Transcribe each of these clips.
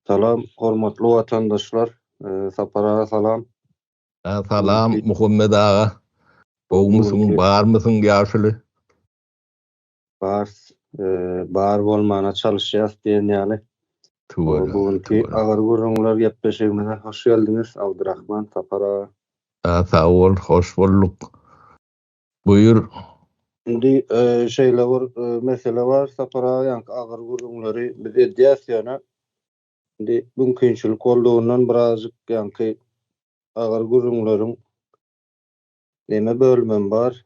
Salam, hormatly watandaşlar. Sapara salam. Salam Muhammed ağa. Boğmusun, bar mısın ýaşuly? Bar bolmana çalışýas diýen ýaly. Bugünkü agar gurrunlar gepleşigine hoş geldiňiz. Abdurrahman, Sapara. Sağ ol, hoş bulduk. Buyur. Indi şeýle bir mesele var. Sapara ýa-ni agar gurrunlary biz edýäs ýa-ni. Indi mümkinçilik boldugyny birazjyk ýa-ni agar gurrunlaryň neme bölmem bar.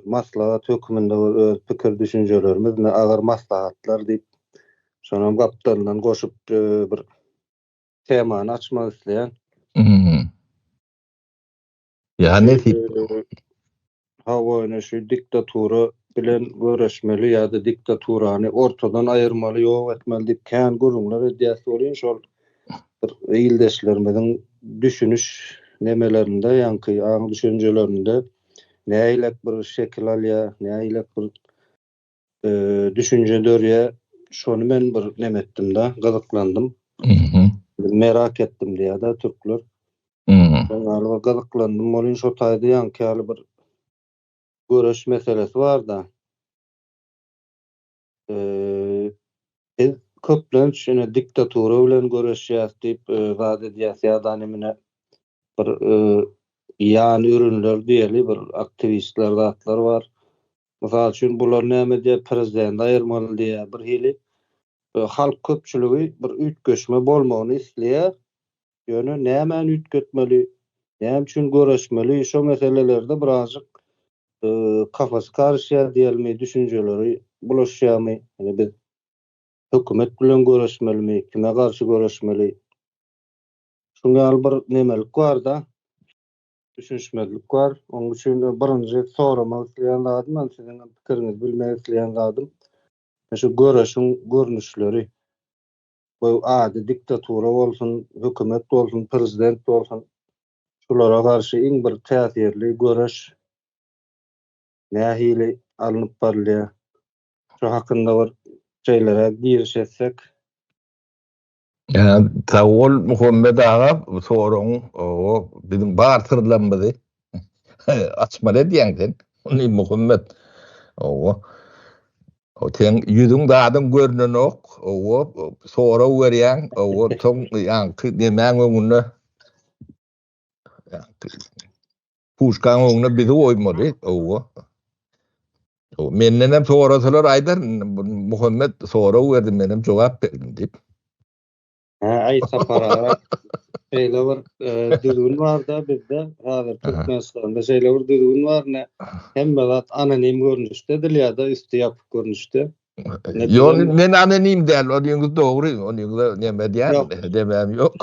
Maslahat hökümünde öz pikir düşünjelerimiz ne agar maslahatlar diýip şonam gapdandan goşup bir temany açmak isleýän. Yani Hawa şu diktatura bilen göreşmeli ýa-da diktaturany ortadan aýyrmaly ýok etmeli diýip kän gurrunlar edýäs bolýan şol bir ýyldaşlarymyzyň düşünüş nemelerinde ýa-ni aň düşünjelerinde näýlek bir şekil alýar, näýlek bir düşünje dörýär. Şonu men bir nemetdim-de, gyzyklandym. Merak etdim diýär-de türkler. Ben gyzyklandym, bolýan şo taýda ýa-ni bir göreş meselesi bar da. Biz köplen şuna diktatura bilen göreşýäs diýip zat edýäs ýa-da nemine bir ýany ürünler diýeli bir aktivistler zatlar bar. Mysal üçin bular näme diýip prezident aýyrmaly diýär bir hili halk köpçüligi bir ütgeşme bolmagyny isleýär. Ýöne näme ütgetmeli, näme üçin göreşmeli şo meselelerde birazjyk kafasy karşıýar diýelmi, düşünjeleri bulaşýarmy? Ýani biz hökümet bilen göreşmelimi, kime garşy göreşmeli? Şuňa bir nemelik bar da, düşünşmezlik bar. Onuň üçin birinji soramak isleýän zat, men siziň pikiriňizi bilmek isleýän zatym. Şu göreşiň görnüşleri. Bu ady diktatura bolsun, hökümet bolsun, prezident bolsun, şulara garşy iň bir täsirli göreş nähili alınıp barlýar. Şu hakynda bir şeýlere girişetsek. Sağ ol Muhammed ağa, soruň o bizim bartyrlanmady. Açmaly diýäňden. Ony Muhammed o ten ýüzüň dadyň görnenok, o sora berýän, o soň ýa-ni nemäň öňünde puşkan öňüne bizi oýmady, o menden hem sorasalar aýdar Muhammed sora berdi, menem jogap berdim diýip. Ay Sapara. Şeýle bir düzgün bar da bizde häzir Türkmenistanda şeýle bir düzgün bar ne hemme zat anonim görnüşdedir ýa-da üstü ýapyk görnüşde. Ýöne men anonim däl, onuňyz dogry, onuňyz neme diýär, demem ýok.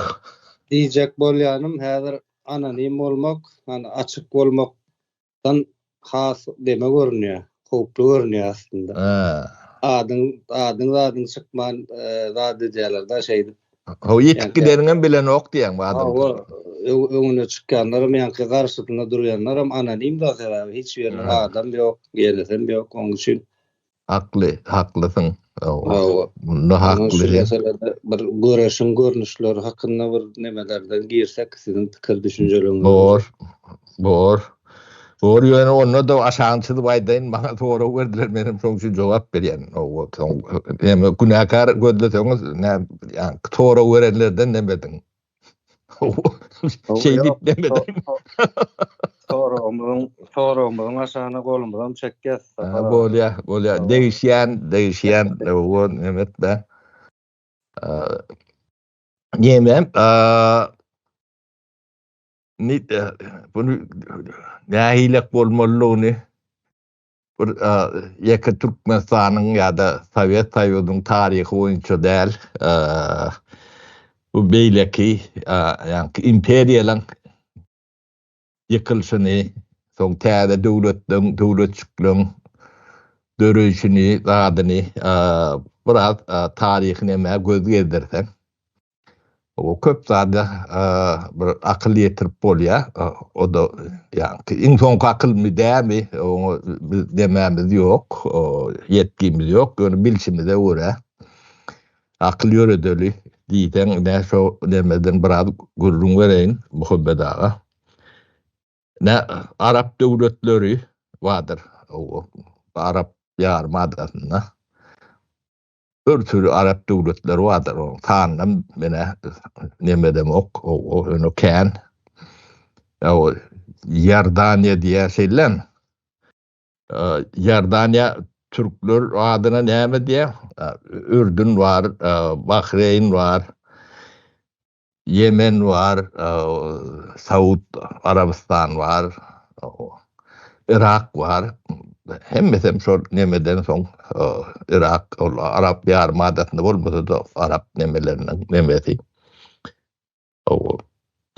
Diýjek bolýanym häzir anonim bolmak, hani açyk bolmakdan has deme görünýär, howply görünýär aslında. Adyň çykman zat edýärler-de şeýdi. O ýetkileriniň bilen ok diýen bu adam. Öňüne çykkanlar, ýa-ni garşysynda durýanlar hem anonim da sebäbi hiç bir adam ýok, gelesem ýok. Onuň üçin haklysyň. Bunda hakly. Bir göreşiň görnüşleri hakynda bir nemelerden girsek, siziň pikir düşünjeleňiz. Bor. Bor ýöne onda da aşançydy baýdaýyn, maňa sora berdiler, menem şoň üçin jogap berýän. Näme günäkar gözleseňiz, näme ýa-ni sora berenlerden nemediň. Şeýdip nemediň. Soramyň aşagyna golumdan çekýäs. Bolýar. Degişýän, o nemetde. Ýemem, bunu nähilek bolmalylygyny bir ýeke Türkmenistanyň ýa-da Sowet Soýuzynyň taryhy boýunça däl, bu beýleki ýa-ni imperiýalaň ýykylşyny, soň täze döwletçikligiň döreşini, zadyny biraz taryhy näme göz gezdirsen. O köp zada bir akıl yetirip bolýar. O da ýa-ni iň soňky akylmy dämi, o dememiz ýok, yetkimiz ýok, ýöne bilişimize görä. Akıl ýöredeli diyten ne şu demeden biraz gurrun vereyin muhabbet ağa. Ne Arap devletleri vardır. O Arap yarımadasında. Bir türlü Arap devletleri vardır. O tanrım bana ne demek o onu kan. O Yerdanya diye şeylen. Yerdanya Türkler adına ne diye? Ürdün var, Bahreyn var, Yemen var, Saud Arabistan var, Irak var. Hemmesem şu nemeden son Irak, Arap yarımadasında olmasa da Arap nemelerinin nemesi.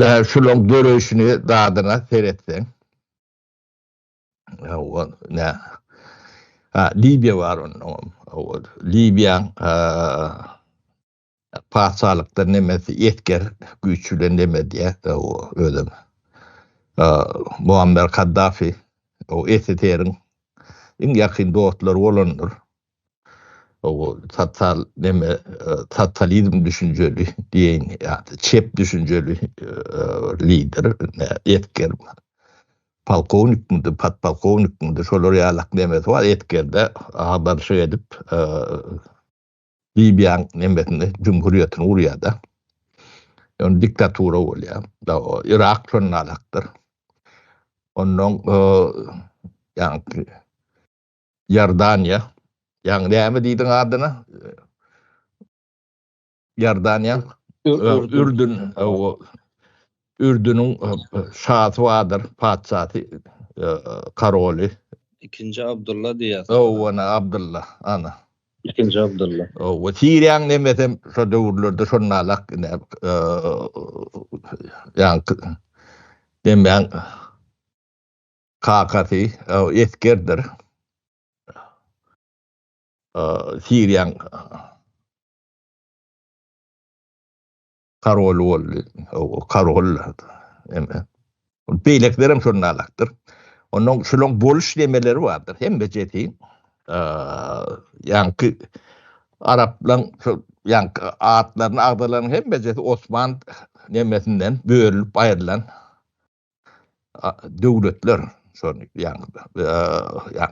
Daha şulon görüşünü dağdına seyretsen. Ne? Libya var onun. Libya pasalıkta nemesi etker güçlü neme diye öyle. Muammer Kaddafi o eteterin en yakın dostları olanlar. O tatalizm düşünceli diyen yani çep düşünceli lider etker. Polkovnik mıdır, patpolkovnik mıdır, şolar yalak nemesi var. Etkerde haber şey edip Libyan nemesini, Cumhuriyet'in uriyada. Yani diktatura oluyor. Irak sonuna alaktır. Onun yani Yerdanya, yani ne diydin adına? Yerdanya, Ürdün, Ürdün'ün şahı vardır, padişahı, Karoli. İkinci Abdullah diye. Ona Abdullah, ana. İkinci Abdullah. O Siriyan nemesem şu dövrlerde sonuna alak, yani demeyen kakası eskerdir. Siriyan Karol oldu. O Karol. Beyleklerim sonuna alaktır. Onun şulon boluş demeleri vardır. Hem beceti yankı Araplan yankı atların ağdaların hem beceti Osman nemesinden bölüp ayrılan devletler son yani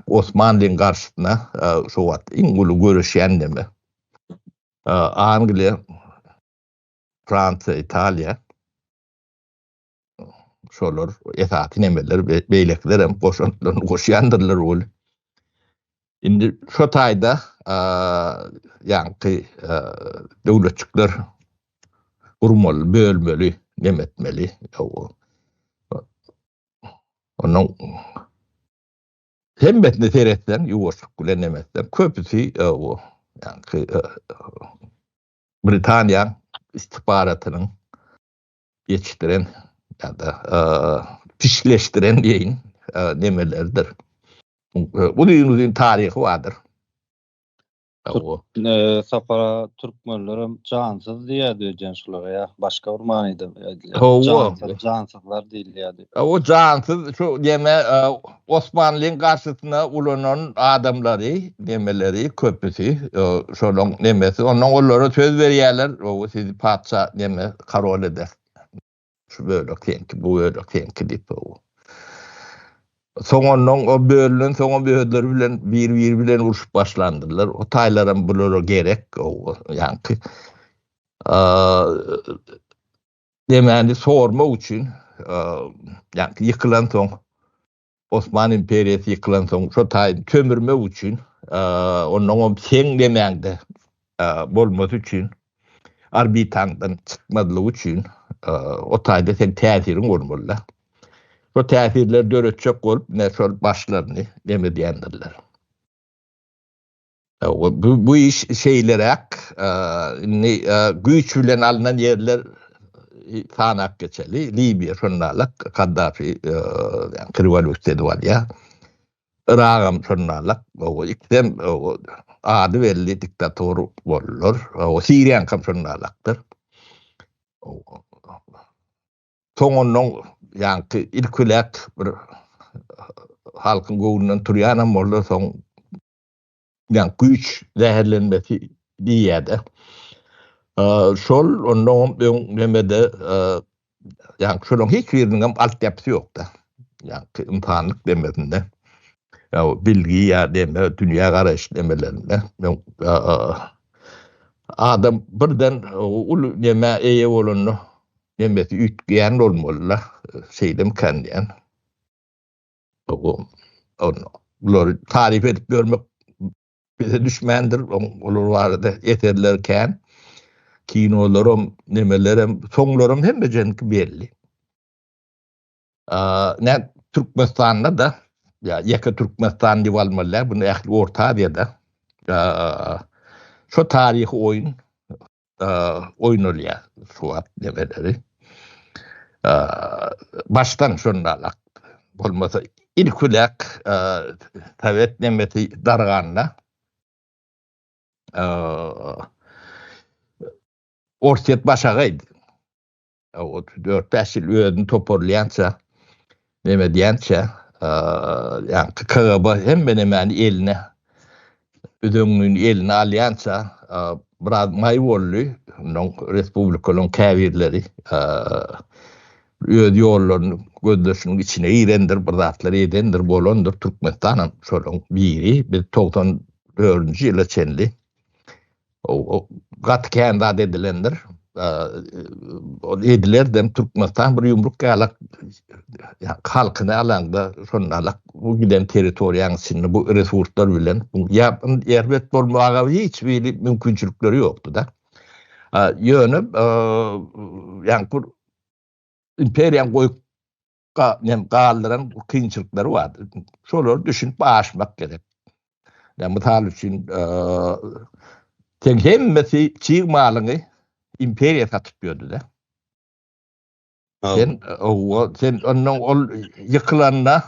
Osmanlı'nın karşısına şu vat İngulu görüşen deme. Anglia, Fransa, İtalya şolar esati nemeler beylekler hem koşuyandırlar ol. Şimdi şu tayda yankı devletçikler kurmalı, bölmeli, nemetmeli. Onun hem betne seyretsen, yuvarsak gülen nemetsen, köpüsü o yankı Britanya istihbaratının geçtiren ya da pişleştiren diyeyin nemelerdir. Bu düğünün tarihi vardır. Safara Türkmenlerim cansız diye diyor gençlere ya. Başka urmanıydı. Cansızlar değil ya diyor. O cansız şu deme Osmanlı'nın karşısına ulanan adamları demeleri köpüsü şolong nemesi onun onlara söz veriyorlar. O sizi padişah deme karol eder. Şu böyle kenki bu böyle kenki deyip o. Soňondan o bölünen soňa böldüler bilen bir bilen uruşup başlandırlar. O taylaran bulur gerek o yani demeni sorma üçin yani yıkılan soň Osman imperiyeti yıkılan soň şu tay kömürme üçin onun sen demeňde bolmasy üçin arbitandan çıkmadylygy üçin o taýda sen täsirin bolmaly. O täsirler döretçek bolup ne şol başlaryny deme diýendirler. Bu iş şeylerek güýç bilen alınan yerler sanak geçeli. Libya şonnalyk Kaddafi yani revolüsiýa var ya. Irak'am şonnalyk o ikdem ady belli diktator bollar. O Siriýan kam şonnalykdyr. Soňondan yankı ilkülek bir halkın goğundan turýanam bolsa soň yani güýç zäherlenmesi diýýärdi. Şol ondan nemede yani şolun hiç birinin altyapısı yok da. Yani imtihanlık demedinde. Ya bilgi ya deme, dünya karış demelerinde. Adam birden ulu neme eye olunu nemesi ütgeyen olmalı. Şeydim kendiyen. Onu tarif edip görmek bize düşmendir. Olur vardı yeterlerken kinolarım, nemelerim, sonlarım hem becenki belli. Ne Türkmenistan'da da ya yaka Türkmenistan divalmalar bunu ehli Orta Asya'da şu tarihi oyun oluyor suat nemeleri. Baştan şunlarla olmasa ilk ulak tavet nemeti darganla Orset başağıydı. O 4-5 yıl ödün toparlayansa neme diyense yani KGB hem benim yani eline ödünün eline alyansa biraz mayvollu Respublikanın kavirleri öd yollarını gözdaşının içine irendir, bırdatları edendir, bolondur Türkmenistan'ın şolun biri bir 94. yıla çenli o gat kendi dedilendir. Ediler dem Türkmenistan bir yumruk galak halkına alanda şonalak bu giden teritoriyanın sinni bu resurslar bilen yapın yerbet bolmaga hiç bir mümkünçülükleri yoktu da. Yönü yani bu imperiyan koyuka nem kaldıran kıyınçılıkları vardı. Şoları düşünüp aşmak gerek. Yani misal için hemmesi çiğ malını imperiya satıp diyordu da. Sen onun yıkılanına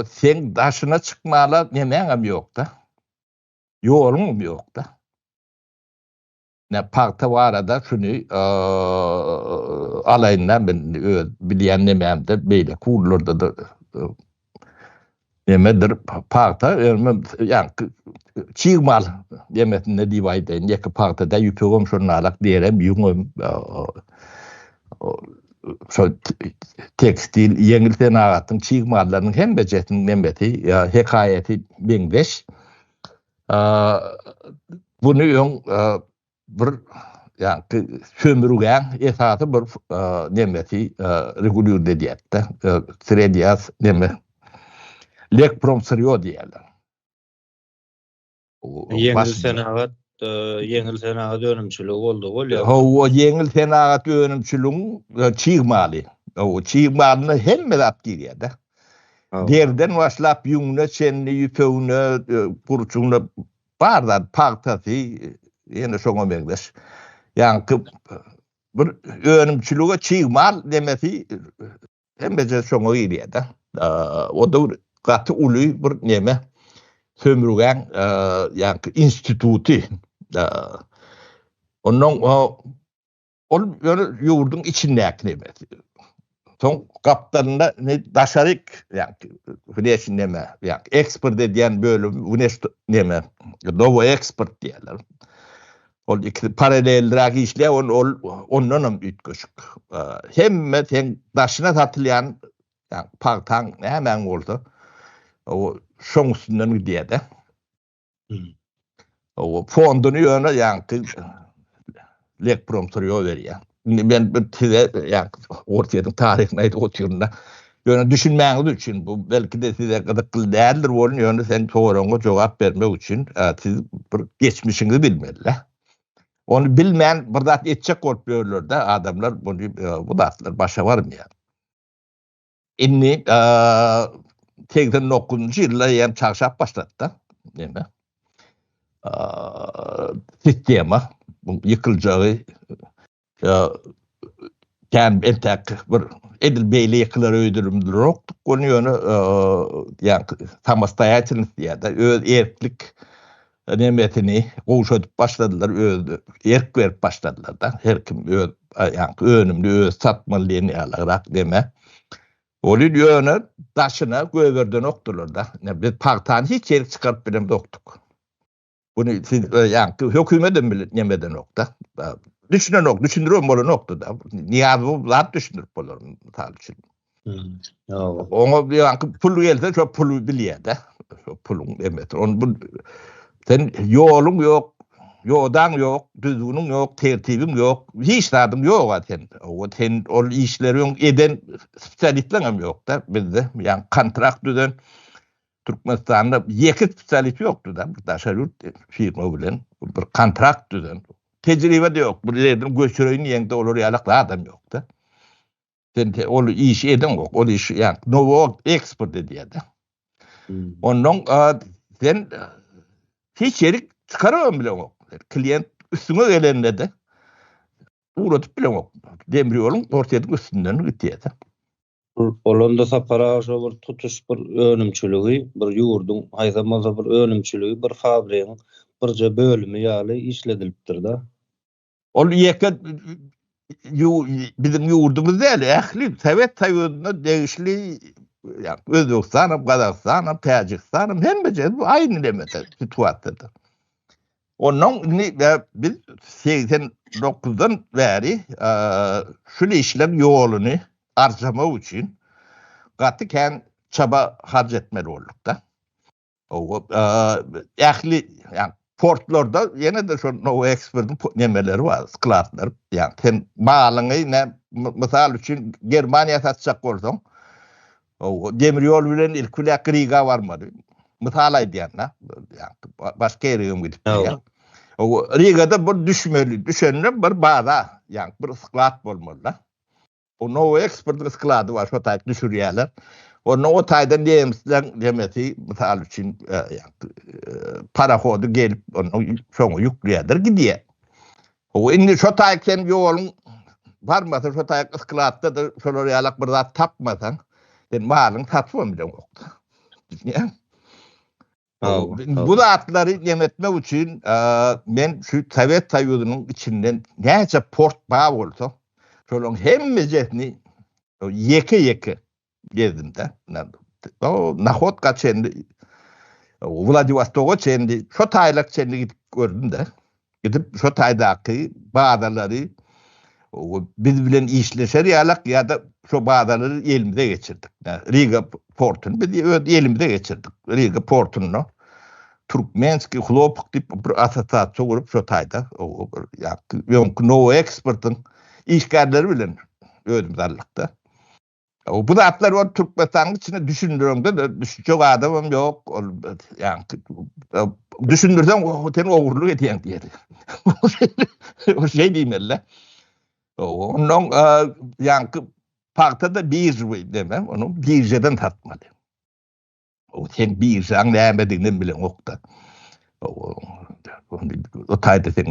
sen daşına çıkmalı nemeğim yok da. Yolum yok da. Ne parta var da şunu alayından ben bilen nemeğim de böyle kurulurda da nemedir parta yani çiğmal yemesinde divayden yakı parta da yüpüğüm şunlarlak diyelim yungum tekstil, yengil sanatın çiğmallarının hem becetin nemeti, hikayeti bendeş. Bunu yon bir yani sömürgen esası bir nemeti regulür dediyette. Srediyas neme lek promsırıyor diyelim. Yengil senagat önümçülüğü oldu gol ya. O yengil senagat önümçülüğün çiğmali. O çiğmalını hem de aptiriye de. Derden başlap yunguna çenli yüpöğüne burçuğuna bardan partası yine şoňa meňdeş. Yani bir önümçülüğe çiğmal demesi hem de şoňa ýeride de. O da gaty uly bir neme sömürgen yani instituti. Onun yurdun içindeki nemesi. Son kaptanında ne daşarik yani güneşin neme yani expert ediyen bölüm güneş neme Novo expert diyorlar. O iki paralellik işle onunla ütköşük. Hem daşına satılan yani partan hemen oldu. O şonsundan diye de. O fondunu yöne yani lek promtörü veriyor. Ben size yani ortadan tarihine oturduğunda yöne düşünmeniz için bu belki de size gıdıklı değerdir onun yöne sen soruna cevap vermek için siz geçmişinizi bilmeliler. Onu bilmeyen bir zat etçek korkuyorlar da adamlar bunu bu zatlar başa varmıyor. İnni 89. yılda yani çarşaf başlattı. Değil mi? Sistema yıkılacağı yani entek bir edil beyli yıkıları öydürümdür yoktuk. Onun yönü yani samastayaçınız diye de öz erklik nemetini koğuşadıp başladılar. Erk verip başladılar da. Her kim yani önümlü öz satmalıyını alarak deme. Onun yönü taşına göverden oktular da. Biz partan hiç yer çıkarıp bilem doktuk. Bunu siz yani hükümeten bile yemeden nokta. Düşünen nokta, düşündürüyorum olan nokta da. Niye bu zat düşündürüp olur misal için. Ona yani pulu gelse çok pulu biliyor da. Pulun demet. Onu bu sen yolun yok, yoldan yok, düzgünün yok, tertibin yok, hiç tadım yok zaten. O işlerin eden spesialistlerim yok da bizde. Yani kontrakt düzen Türkmenistan'da iki spesialist yoktu da. Bu taşeron firma bilen bir kontrakt düzen. Tecrübe de yok. Bu yerden göçüreyim yengde olur yalaklı adam yok da. Sen o iş eden yok. O iş yani novo expert diye de. Onun sen hiç yeri çıkaramam bile yok. Klient üstüne gelende de uğratıp bile yok. Demir yolun ortadan üstünden gidiyor da. Olanda sapara bir tutuş bir önümçülüğü, bir yurdun haýsamaza bir önümçülüğü, bir fabriýaň birje bölümi ýaly işledilipdir da. Ol ýeke bizim yurdumuz değil, ähli Sovet Soýudyna degişli yani Özbekistanam, Kazakstanam, Tajikistanam hemme bu aynı demede situasiýada. Onun biz 89'dan beri şu işler yoluny arjama üçin gatyken çaba harc etmeli olduk da. O ähli yani portlarda yine de şu no expert'in nemeleri var, skladlar. Yani sen malyny ne misal üçün Germaniýa satjak bolsaň, o demir ýol bilen ilk Riga barmady. Misal aýdýan, yani başka ýere gidip ýa. O Riga'da bir düşünen bir baza, yani bir sklad bolmaly. O no expert sklady var, şu taýp düşürýärler. Onu o taýdan diýemizler demeti misal üçin parahodu gelip onu şoňa ýükleýär gidýär. O indi şu taýdan ýolun barmasa şu taýdan skladda da şolar ýalak bir zat tapmasaň, sen malyň satmam bilen gokdy. Bu zatları yemetmek üçin men şu Sovet Soýudynyň içinden näçe port bar bolsa, şolaryň hemmejesini ýeke gezdim de. O Nahodka çendi, Vladivostok'a çendi, şu taýlak çendi gidip gördüm de. Gidip şu taýdaky bazalary biz bilen işleşer ýalak ýa-da şu bazalary elimize geçirdik. Riga portunu biz elimize geçirdik. Riga portunu Türkmenski Xlopok dip bir asosiýasiýa gurup şu taýda ýa-da no expert'in işgärleri bilen özüm zarlykda. O bu zatlar o Türkmenistan'ın içine düşündürüyorum da çok adamım yok. Yani düşündürsem o senin oğurluğu ediyen diye. O şey diyeyim elle. Onun yani partada bir demem. Onun birjeden tatmalı. O sen birjen nämediğinden bilen okta. O taýda sen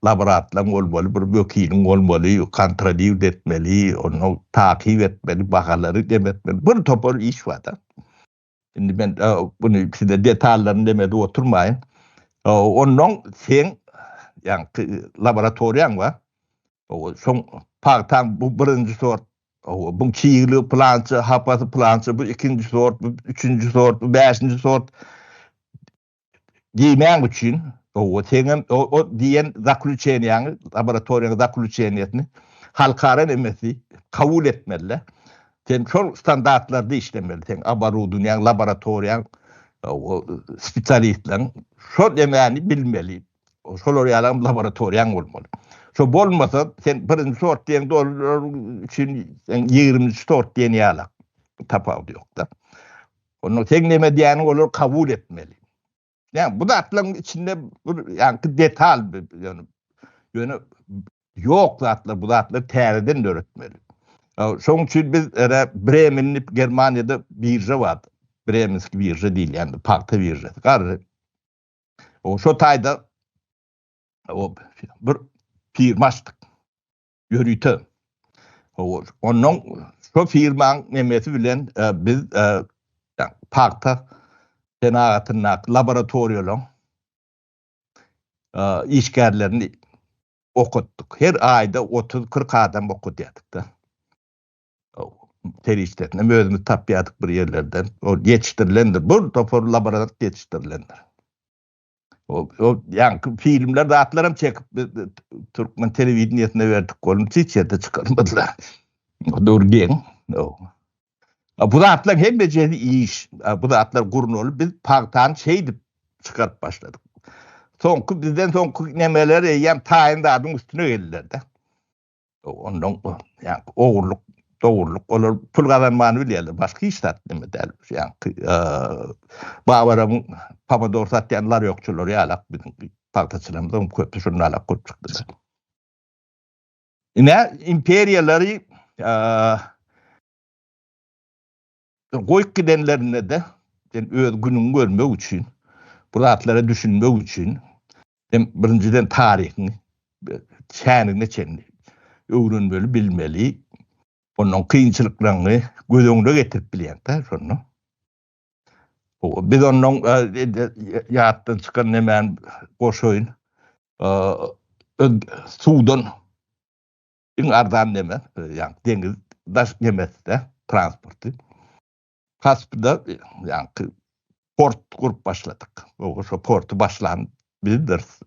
laboratlaryň bolmaly, bir bökiliň bolmaly, kontrol etmeli, onu takip etmeli, bahalary demetmeli. Bir topar iş var da. Şimdi ben bunu size detallarını demede oturmayın. Onun sen yani laboratoriyan var. Son partan bu birinci sort. Bu çiğli plantı, hapası plantı, bu ikinci sort, bu üçüncü sort, bu beşinci sort. Diýmän üçin o teňem o diýen zaklüçeniýany, laboratoriýa zaklüçeniýetini halkara emesi kabul etmeli. Sen şol standartlarda işlemeli. Sen abarudyň, laboratoriýa o spesialistler şol demeni bilmeli. O şolary ýalan laboratoriýa bolmaly. Şo bolmasa sen birinji sort diýen dolar üçin 20 sort diýen ýalak tapawdy ýok da. Onu sen neme diýeni olar kabul etmeli. Yani bu da atların içinde yani detal yani yok zatlar bu zatlar teriden de öğretmeli. Şoň üçin biz Bremen'in Germaniýada birje vardı. Bremenski birje değil yani parta birje. Garry. O şu taýda o bir firma açdyk. Ýörüýte. Onun şu firmaň nemesi bilen biz parta senaatynnak laboratoriýalaryň işgärlerini okuttuk. Her aýda 30-40 adam okutýardyk da. Terişletine özümüz tapýardyk bir ýerlerden. O ýetişdirilendir. Bu topar laboratoryýa ýetişdirilendir. O yani filmler dağıtlarım çekip Türkmen televizyonuna verdik. Onun hiç yerde çıkarmadılar. Doğru değil. Bu da atlar hem becerdi iyi iş. Bu da atlar kurun olup biz parktan şeydi çıkarıp başladık. Bizden sonku nemeler yem tayin dağının üstüne geldiler de. Ondan yani doğurluk olur pul kazanmanı biliyorlar. Başka iş tatlı dermiş. Yani Bağvaram'ın pamador satyanlar yokçular yalak bizim parkasılamda köprü şunu alak kurup çıktılar. Yine imperiyaları koyuk gidenlerine de günün görmek için, bu rahatlara düşünmek için birinciden tarihini, şanını çenli öğrenmeli, bilmeli, onun kıyınçılıklarını göz önüne getirip bilen de şunu. Biz onun yağıttan çıkan hemen koşuyun, sudan ardan deme, yani deniz, daş demesi de transportu. Kaspı'da yani port kurup başladık. O portu başlan biliriz.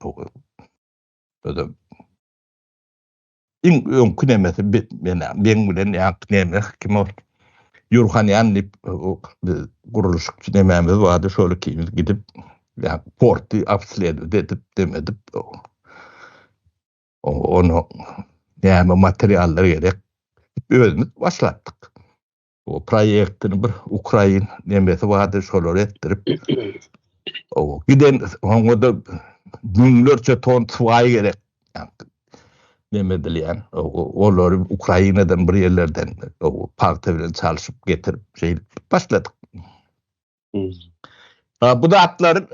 İn künemesi ben bilen yani küneme kim o Yurhanyan kuruluş künememiz vardı. Şöyle ki gidip yani portu apsledi demedik. Onu yani materyaller gerek özümüz başlattık. O proyektini bir Ukrayna nemesi vardı şöyle ettirip o giden onda günlerce ton tvay gerek yani nemediliyen onlar Ukrayna'dan bir yerlerden o partiden çalışıp getirip şey başladık. Bu da atların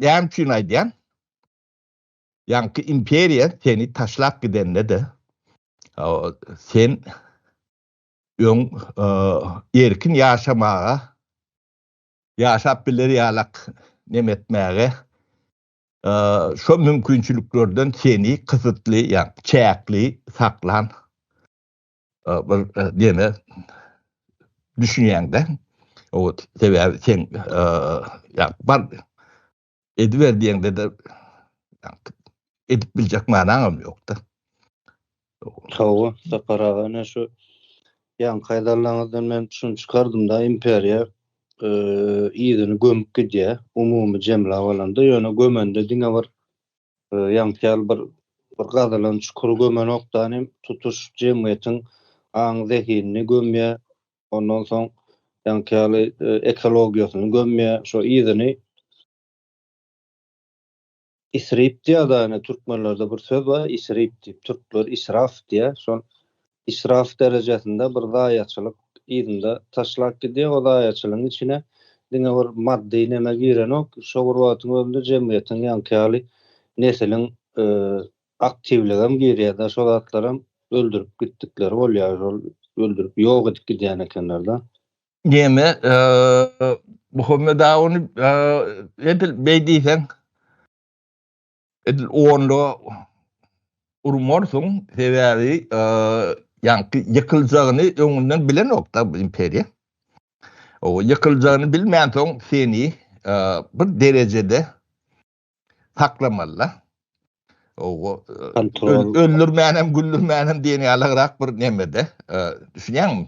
yani Çin'aydı yani imperiya seni taşlak gidenle de sen ön erkin yaşap bilir yalak nemetmeye şu mümkünçülüklerden seni kısıtlı yani çekli saklan diyene düşünüyen de o sebebi sen ya var ediver de edip bilecek manam yok da. Tawa saparagana şu yan kaydarlardan men şunu çıkardım da imperiya iyidini gömüp gidýär. Umumy jemle alanda ýöne gömende diňe bir ýankyal bir gazalan çukur gömen okdanym tutuş jemgyýetiň aň zehinini gömýär. Ondan soň ýankyal ekologiýasyny gömýär. Şo iyidini İsrip diýär da türkmenlerde bir söz var. İsrip diýip türkler israf diýär. Şol israf derejesinde bir zaýatçylyk ýerinde taşlak gidýär. O zaýatçylygyň içine diňe bir maddi neme girenok. Şo wagtyň özünde jemgyýetiň ýankyly nesliniň aktivligem girýär da şol atlaram öldürüp gitdikleri bolýar. Şol öldürüp ýok edip gidýän ekenler da. Näme Muhammed Auni edil beýdisen edil onlo urmorsun sebebi yani yıkılacağını öňünden bilen nokta bu imperiya. O yıkılacağını bilmeyen soň seni bir derecede saklamalı. O öldürmeyenem güldürmeyenem diýeni alagrak bir nemede düşünýän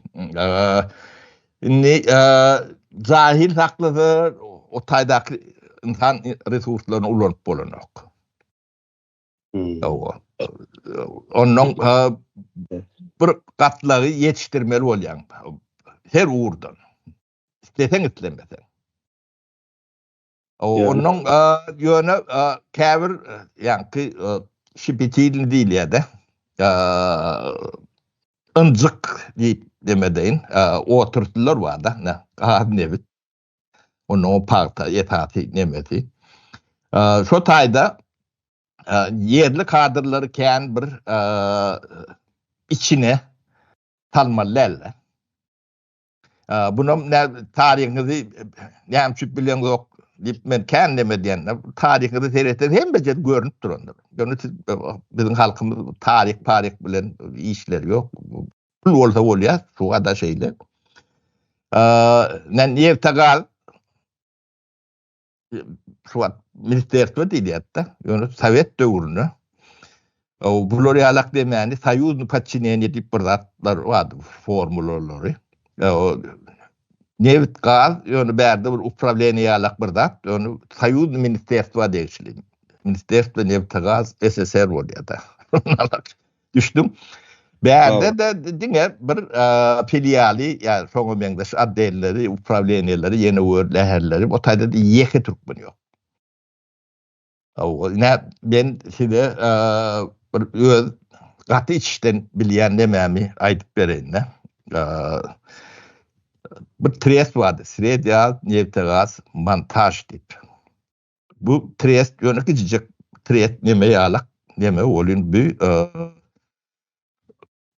zahir sakladı o taýdaky insan resurslaryny ulanyp bolanok. Onun bir gatlary yetiştirmeli bolýan. Her uğurdan. İstesen itlemesen. Onun ýöne käbir ýanky şipitilini diýil ýa-da. Injyk diýip demedeýin. Oturtdylar wada. Nebit. Onu parta ýetaty nemedi. Şo taýda yerli kadrları kän bir içine talmalylar. Bunun tarihini näme bilen yok diýip men kän demedýän tarihini seyretip hem bejet görünüp duranda. Bizim halkymyz tarih bilen işleri yok. Pul bolsa bolýar, şuga da şeýle. Nen ýertagal şu ministerstvo diýýärdi. Ýöne Sovet döwrüne. O bular ýalak demäni Soyuz paçineni diýip bir zatlar wady formulalary. O neft gaz ýöne bärde bir upravleniýa ýalak bir zat. Ýöne Soyuz ministerstvo diýişli. Ministerstvo neft gaz SSR bolýardy. Düşdüm. Bärde de diňe bir filiali ýa soňa meňdeş addelleri, upravleniýaları, ýene wörläherleri o taýda ýeke türkmen ýok. Ben size bir öz gaty içden bilýän nemämi aýdyp bereýin. Bir trest vardı. Sredya Neftegaz montaj diýip. Bu trest ýöne gijek trest neme ýalak, neme bolýan bu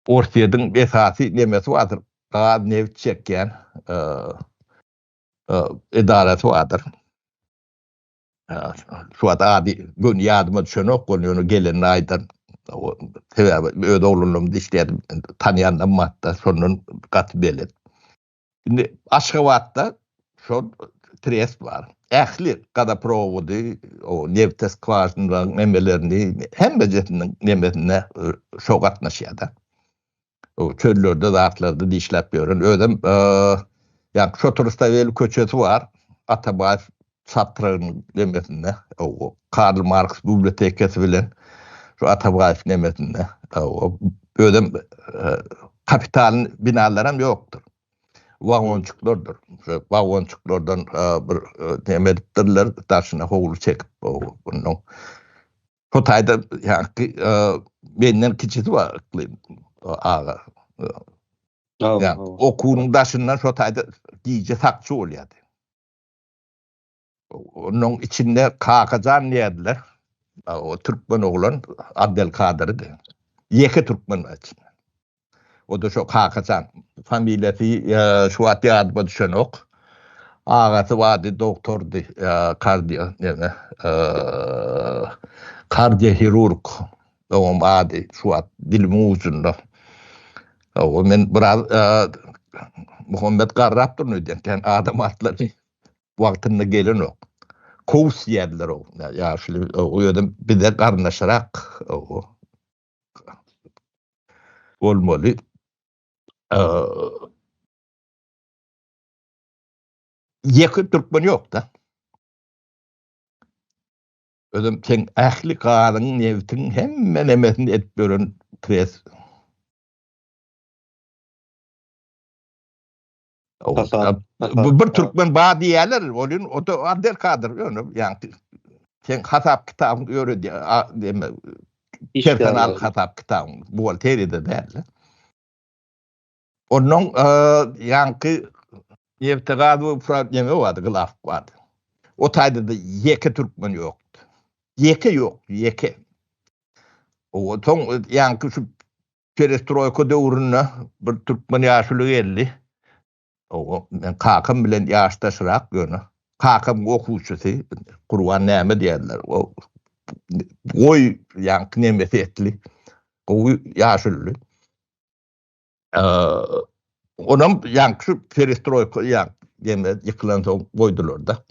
Ortaýadyň esasy nemesi wadyr. Gaz neft çekýän edarasy wadyr. Şu adi gün ýadyma düşenok bolýan gelen aýdan sebäbi öde oğlumda işledim tanıyandan matta sonun gat belet. Şimdi Aşgabatda şu trest var. Ähli kada provody o neftes skvajynyň nemelerini hem bejetiniň nemesine şo gatnaşýardy. O çöllerde zatlarda dişläp ýören ödem ýa şu turista wel köçesi var. Atabaýew çatragynyň nemesine o Karl Marx bibliotekasy bilen şu Atabaýew nemesine o ödem kapitalın binalarım yoktur. Vagonçuklardır. Şu vagonçuklardan bir nemedipdirler taşına howlu çekip bunun. Şu taýda ýa menden kiçisi var ağa. Ya okunyň daşyndan şu taýda giýje sakçy bolýardy. Onun içinde Kakacan diýerler. O Türkmen oglan Abdelkadir'di. Ýeke Türkmen var. O da şu Kakacan familiýasy şu atyada düşenok. Agasy wady doktordy, kardiohirurg. O wady şu at dilimiň uzunda. O men biraz Muhammed Garrapdyr öýden adam atlary wagtynda gelen ok. Kous ýerler o. Ya şu o ýördem bir de garnaşarak o bolmaly. Ýeke türkmen ýok da. Özüm sen ähli galyň newtiň hemme nemesini etip beren pres. Bir türkmen badi ýerler bolýan, o da Abdelkadir ýöne sen hasap kitabı öğredi deme personal hasap kitabı bu teride derler. Onun yankı Neftegaz problemi vardı, gılaf vardı. O taýda da ýeke türkmen ýokdy. Ýeke ýok, ýeke. O soň yankı şu perestroika döwrüne bir türkmen ýaşuly geldi. O men kakam bilen ýaşdaşyrak ýöne. Kakam okuwçysy, Kurwan näme diýerler. O goý ýankı nemesi etli. O ýaşuly. Onam yankı perestroika ýykylan soň goýdular da.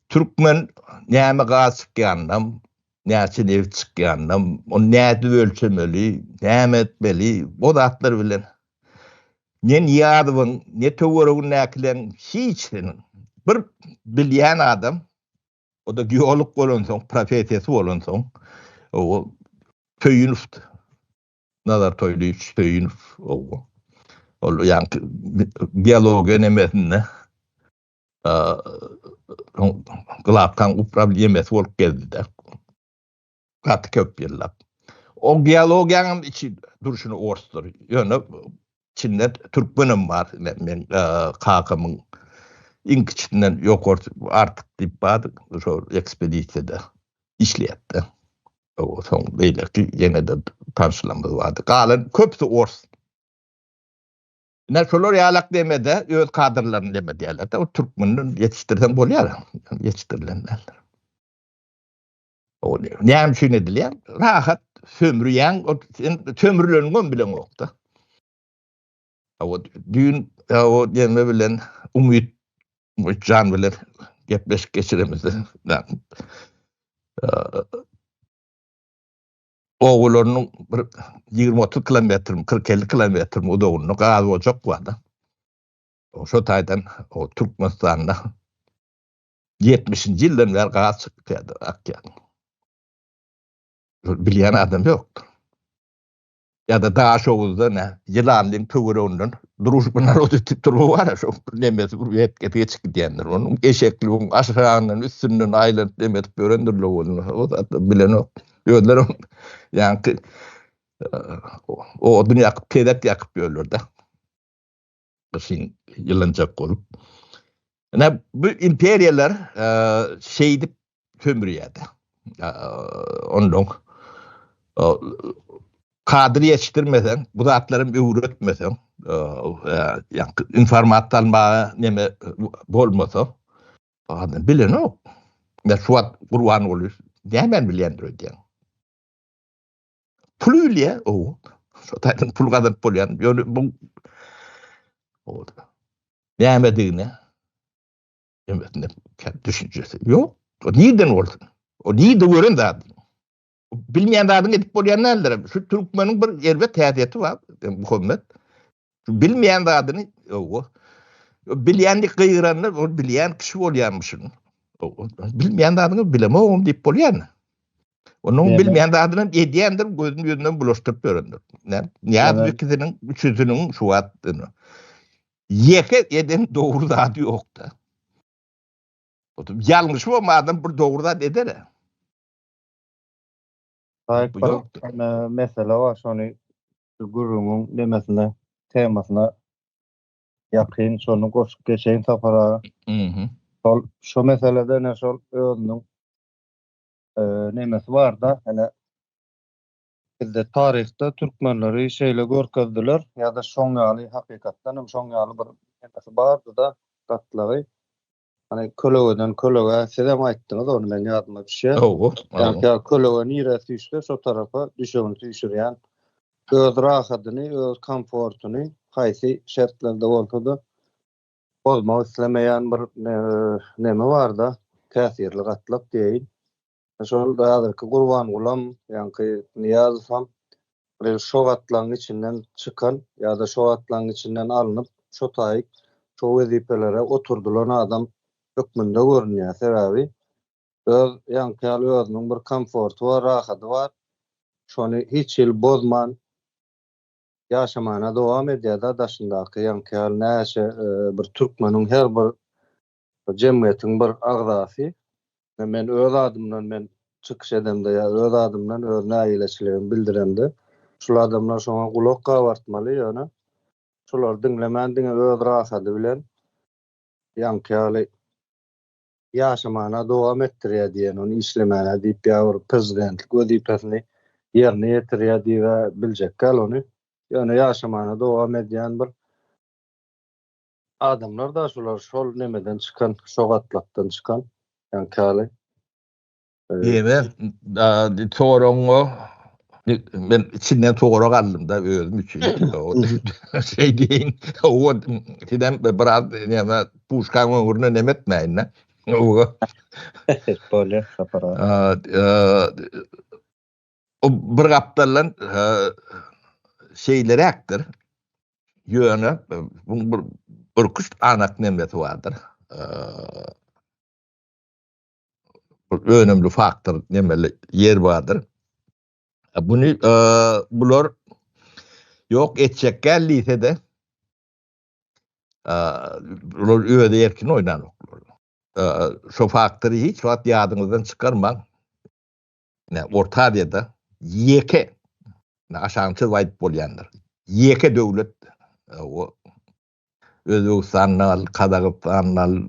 Türkmen näme gaz çykýandam, näçe neft çykýandam, o näde ölçemeli, näme etmeli, bu zatlar bilen. Nen ýadybyň, ne töweregin näkilen hiçnin bir bilýän adam, o da geolog bolan soň, professiýasy bolan soň, o Töýünüf. Nazar Toýlyç Töýünüf o. Ol ýa-ni geologiýa nemesine gylapkan upravlýemes bolup geldi-de. Gaty köp ýyllap. O geologiýanyň içi duruşuny orsdur. Ýöne içinde türkmenim var. Men kakamyň iň kiçinden ýokary artyk diýip bady şu ekspedisiýada işleýärdi. O soň beýleki ýene de tanşylamyz bardy. Galan köpsi ors. Näşolar ýalak demede öz kadrlaryny deme diýerler. O türkmenden ýetişdirden bolýar. Ýetişdirilenler. O näme şeýle edilýär? Rahat sömürýän, o sömürlengen bilen okda. O dün o ýene bilen umyt can bilen gepleşip geçiremiz. Oğullarının 20-30 kilometrim, 40-50 kilometrim uduğunlu gaz ocak vardı. Şu taydan o Türkmenistan'da 70. yıldan beri gaz çıktı Akyan. Bilyen adam yoktu. Ya da daha şovuzda ne? Yılanlığın tüvüründen duruşmalar o tip durumu var ya, şu nemesi bu etketiye çıktı diyenler. Onun eşekliğin aşağının üstünün aylın nemesi börendirli olduğunu o da bilen o. Ödlerim yani o odunu yakıp pedek yakıp ölürde. Kışın yılıncak olup. Yani bu imperiyalar şeydi kömürüyedi. Ondan kadri yetiştirmesen, bu zatların bir üretmesen, yani informat almaya neme bolmasa, bilen o. Ne suat kurban olur. Hemen bilendir diyen. Pulüyle o. Şu taydan pul kadar polyan. Yani bu oldu. Yemediğine. Yemediğine düşüncesi. Yok. O neyden oldu? O neydi gören zaten. Bilmeyen dadın edip polyan neler? Şu Türkmenin bir elbet tehdidi var. Muhammed. Bilmeyen dadını o. Bilyenlik kıyıranlar, o bilyen kişi olyanmışsın. Bilmeyen dadını bilemem deyip polyan. Onun bilmeyen dadını ediyendir, gözünün yüzünden bulaştırıp öğrendir. Niyaz Bekir'in sözünün şu attığını. Yeke eden doğru dadı yoktu. Yanlış mı ama adam bir doğru dadı eder. Hayır, mesela var, şunu gurumun demesine, temasına yakın, şunu koşup geçeyim safara. Şu meselede ne şol öğünün nemesi var da, hani bizde tarihte Türkmenleri şeyle görkezdiler ya da şoň ýaly hakykatdan hem şoň ýaly bir nemesi bardy da gatlagy. Hani kölögeden kölöge sizem aýtdyňyz, onu men ýadyma düşýär. Yani kölöge niresi düşse şo tarafa düşüň düşürýän öz rahatyny, öz komfortuny haýsy şertlerde bolsa-da bozmak islemeýän bir neme bar da, täsirli gatlap diýin. Şol da hazırky Gurban Gulam, ýa-ni Niyazam şo gatlaryň içinden çıkan ya da şo gatlaryň içinden alınıp şo taýyk şo wezipelere oturdulan adam hökmünde görünýär. Sebebi öz ýanky özüniň bir komfortu var, rahaty var. Şonu hiç ýyl bozman ýaşamana dowam edýär da daşyndaky ýanky näçe bir türkmeniň her bir jemgyýetiň bir agzasy. Men öz adymdan men çıkış edemde ya öz adymdan öz näýileçiligimi bildiremde. Şol adamlar şoňa gulak gabartmaly ýa-ni şolar diňlemän diňe öz rahaty bilen ýanky ýaşamana dowam etdirýär diýen, onu işlemänä diýip ýa-bir prezidentlik wezipesini ýerine ýetirýär diýip biljek gal onu. Ýöne ýaşamana dowam edýän bir adamlar da şolar şol nemeden çıkan, şo gatlapdan çıkan ýanky Torongo ben içinden toğra kaldım da özüm için. Şey deyin, o tiden biraz yani puşkan uğruna nemetmeyin ne? Böyle sapara. O bir kaptalan şeyleri aktır. Yönü, bir kuş anak nemeti vardır. Önemli faktör nemeli yer vardır. Bunu bular yok etcek gelliyse de öyle erkin oynan oklar. Şu faktörü hiç vaat yadınızdan çıkarman. Ne orta da yeke aşağıncı vayt bolyandır. Yeke devlet o Özbekistan'al, Kazakstan'al,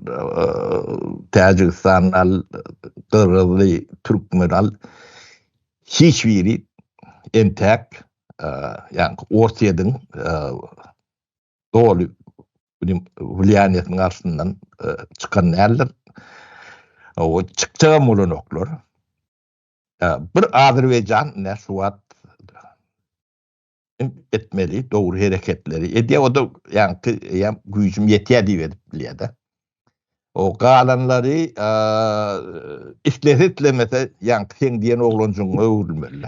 Tacikistan'al, Kırgızlı, Türkmenal hiçbiri entek yani Ortaýadyň dolu vilayetiniň arasyndan çıkan näler o çıkjagam bolan oklar. Bir Azerbaycan näşuat etmeli, doğru hareketleri. O da yani gücüm yetýär diýip bilýär. O galanları işletlemese yankı sen diyen oğlancuğuna öğürülmeli.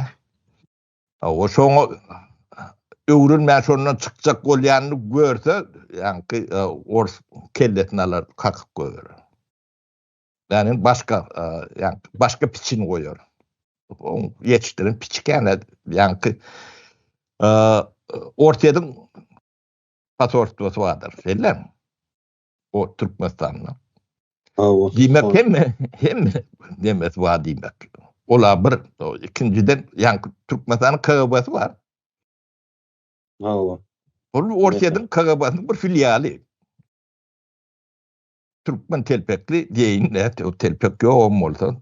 O şoňa öwrülmän şondan çykjak bolýanyny görse, ýa-ni ors kelletini alar, kakyp goýar. Ýani başga ýa-ni başga piçini goýar. O ýetişdiren piçikene ýa-ni ortadan pasortwasy bardyr. Şeýle o Türkmenistanyň. Diýmek hemme demek wa diýmek. Ola bir ikinciden ýa-ni Türkmenistanyň KGB'si bar. Ol ortadan KGB'nin bir filiali. Türkmen telpekli diýin, o telpek ýok bolsa.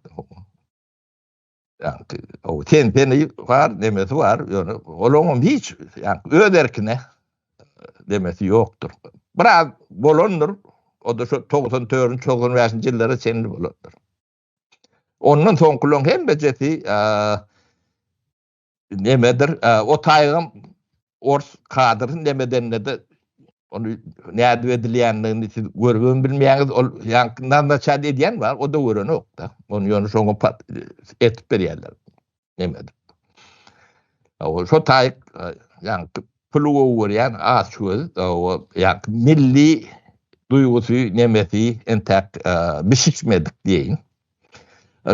Yani o TNT'ni var demesi var. Yani olağan hiç yani öderkine demesi yoktur. Biraz bolondur. O da şu 94'ün 95. yılları senli bolondur. Onun son kulon hem beceti nemedir? O taýgam ors kadrın nemedenine de onu näde edilýändigini siz görgän bilmeýäňiz, ol ýankydan da çad edýän bar, o da göreni ok da. Onu ýöne şoňa etip berýärler. Nemedir? O şo taýyk ýani pulugy görýän aşyz, o ýani milli duýgusy nemesi entek biçikmedik diýin.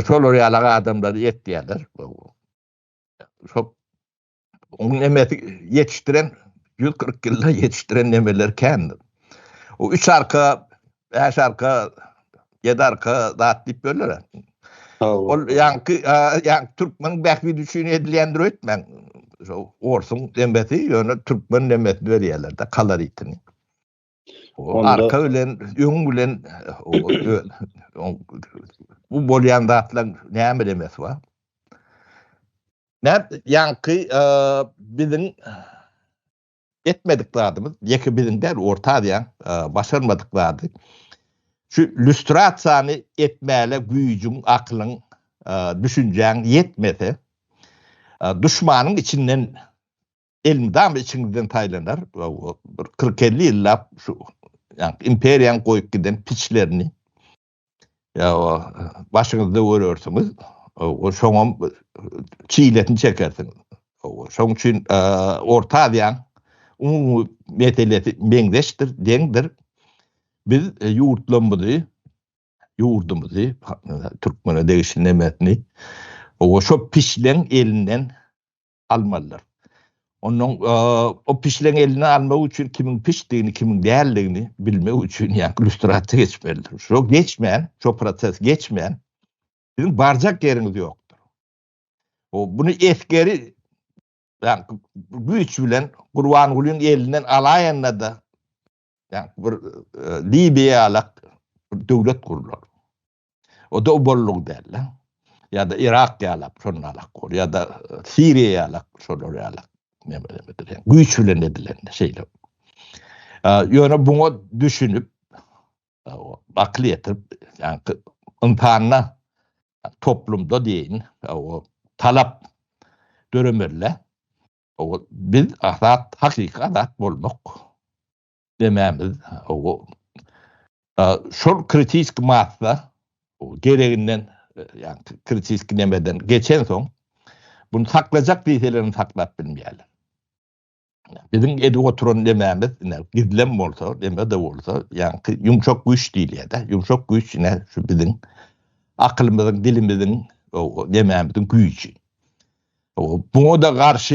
Şolar ýalaga adamlar etdiýärler. Şo onu nemesi ýetişdiren 140 yılda yetiştiren nemeler kendi. O 3 arka, 5 arka, 7 arka dağıtlayıp böyleler. O yankı Türkmen belki düşünü edilyendir ötmen. Orsun demeti yönü Türkmen demeti veriyorlar da kalar itini. O arka ölen, ön ölen bu bolyan dağıtılan ne mi demesi var? Ne yankı bizim etmediklerimiz, yeki bizim der orta diyen başarmadıklardı. Şu lüstrasyonu etmeyle gücün, aklın, düşüncen yetmedi. Düşmanın içinden elmidam içinden taylanır. 40-50 yıllar şu yani imperiyan koyup giden piçlerini ya başınızda görüyorsunuz. O şoňa çiğletini çekersiniz. Şoň için orta diyen meteleti meňdeşdir, deňdir. Biz yurdumuzy Türkmene degişin nemetini o şo pişlen elinden almalılar. Onun o pişlen elinden almak üçin kimin pişdiğini, kimin değerliğini bilmek üçin yani lüstrasiýa geçmelidir. Şo geçmeyen, şo proses geçmeyen bizim barjak yerimiz yoktur. O bunu eskeri yani güç bilen Gurbanulyň elinden alaýanna da yani bir Libya'lak döwlet kurulur. O da o bolluk derler. Ya da Irak'yalak şonalak kur ya da Siriýalak şonalak nemedir. Güç bilen edilen şeyler. Ýöne bunu düşünüp akly etip yani imtihana toplumda diýin o talap döremerle o biz hakikat bolmak dememiz o şol kritik massa o gereginden yani kritik nemeden geçen soň bunu saklajak diýselerini saklap bilmeýärler. Bizim edi oturan dememiz gizlem bolsa, deme de bolsa yani yumşak güç diýilýär. Yumşak güç ne şu bizim aklymyzyň, dilimizin o dememizin güýçi. Buna da karşı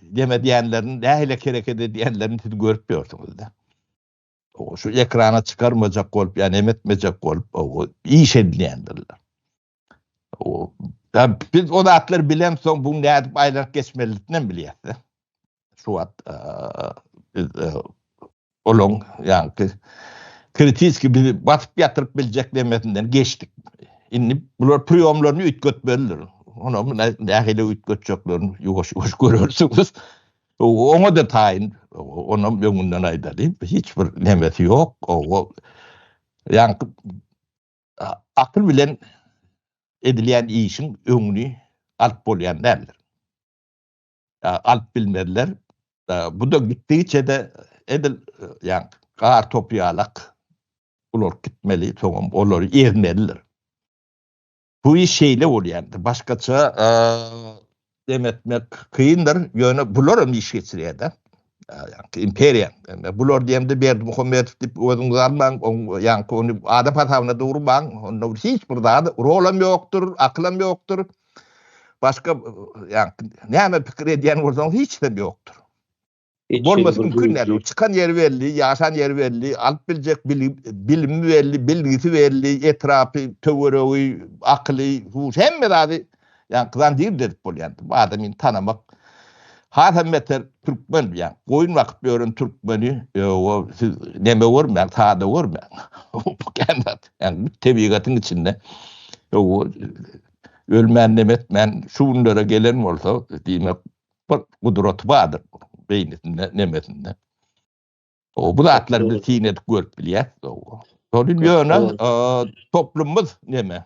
deme diyenlerin, nähile kereket ediyenlerin siz görüp ýörsiňiz da. O şu ekrana çıkarmajak bolup, yani emetmejek bolup, o iş edilýändirler. O biz o zatlar bilen soň bu nädip aýlaryp geçmelilikden bilýär. Şu wagt biz olong yani kritik gibi batıp yatırıp bilecek demetinden geçtik. Inni bular priyomlaryny ütgötmeliler. Onu nähile ütgötjeklerini ýuwaş görürsüňiz. Oňa da taýyn, onu ýöňünden aýdalyp hiç bir nemesi ýok. O yani akıl bilen edilýän işin öňüni alyp bolýan däl. Alyp bilmediler. Bu da gitdigiçe de edil yani gar topýalak Ular gitmeli, toňam olary ermeliler. Bu iş şeýle bolýardy. Başgaça demetmek kıyındır. Ýöne bular iş geçirýär-de. Yani imperiya. Bular diýende Berdimuhamedov dip özüňiz almaň, ýani ony adam hasabyna durmaň, onda hiç bir zat rolam ýokdur, aklam ýokdur. Başga yani näme pikir edýän bolsaň hiç de ýokdur. Bolmasy mümkin çıkan yer belli, ýaşan yer belli, alyp biljek bilimi belli, bilgisi belli, etrapy, töweregi, akly, huş hemme zady yani kızan diýip dedip bolýardy. Bu adamy tanamak Hasan meter Türkmen ýa. Goýun wagt bören Türkmeni, o näme görmän, taada görmän. Bu kendat. Yani tebigatyň içinde. O ölmän demetmän şuunlara gelen bolsa, diýmek bir gudraty bardyr beýninde, nemesinde. O bu zatlar bir tiýnet görüp bilýär. Şol ýöne toplumumuz näme?